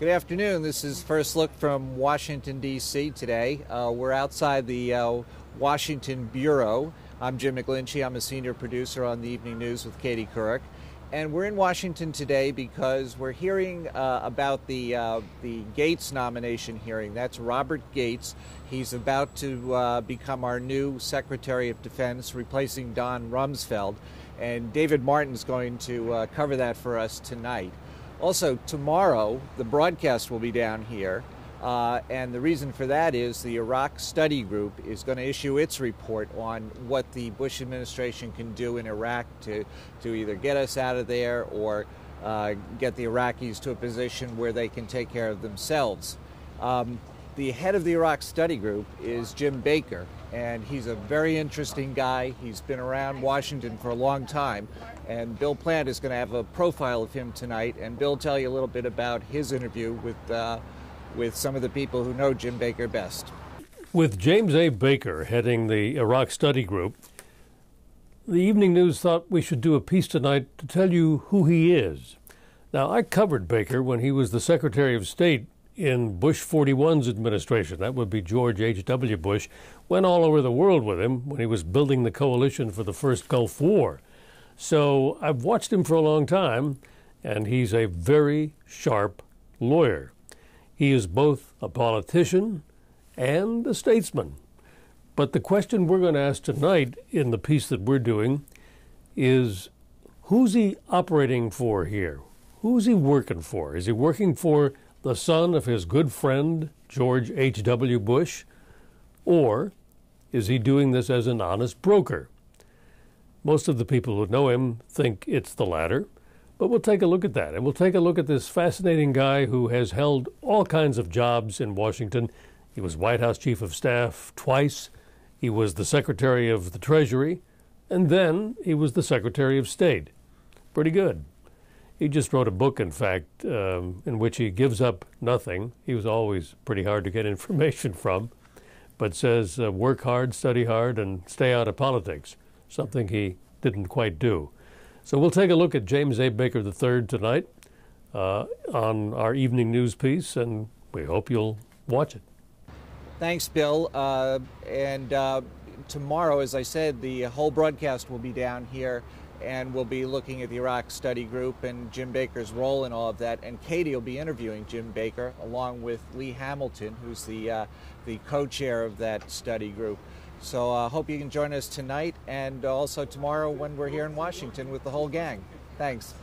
Good afternoon. This is First Look from Washington, D.C. today. We're outside the Washington Bureau. I'm Jim McGlinchy. I'm a senior producer on the Evening News with Katie Couric. And we're in Washington today because we're hearing about the Gates nomination hearing. That's Robert Gates. He's about to become our new Secretary of Defense, replacing Don Rumsfeld. And David Martin's going to cover that for us tonight. Also, tomorrow, the broadcast will be down here. And the reason for that is the Iraq Study Group is going to issue its report on what the Bush administration can do in Iraq to either get us out of there or get the Iraqis to a position where they can take care of themselves. The head of the Iraq Study Group is Jim Baker, and he's a very interesting guy. He's been around Washington for a long time, and Bill Plante is going to have a profile of him tonight, and Bill will tell you a little bit about his interview with some of the people who know Jim Baker best. With James A. Baker heading the Iraq Study Group, the Evening News thought we should do a piece tonight to tell you who he is. Now, I covered Baker when he was the Secretary of State in Bush 41's administration. That would be George H.W. Bush. Went all over the world with him when he was building the coalition for the first Gulf War. So I've watched him for a long time, and he's a very sharp lawyer. He is both a politician and a statesman. But the question we're going to ask tonight in the piece that we're doing is, who's he operating for here? Who's he working for? Is he working for the son of his good friend, George H.W. Bush? Or is he doing this as an honest broker? Most of the people who know him think it's the latter. But we'll take a look at that, and we'll take a look at this fascinating guy who has held all kinds of jobs in Washington. He was White House Chief of Staff twice. He was the Secretary of the Treasury, and then he was the Secretary of State. Pretty good. He just wrote a book, in fact, in which he gives up nothing. He was always pretty hard to get information from, but says work hard, study hard, and stay out of politics, something he didn't quite do. So we'll take a look at James A. Baker III tonight on our Evening News piece, and we hope you'll watch it. Thanks, Bill. And tomorrow, as I said, the whole broadcast will be down here, and we'll be looking at the Iraq Study Group and Jim Baker's role in all of that. And Katie will be interviewing Jim Baker, along with Lee Hamilton, who's the co-chair of that study group. So I hope you can join us tonight and also tomorrow when we're here in Washington with the whole gang. Thanks.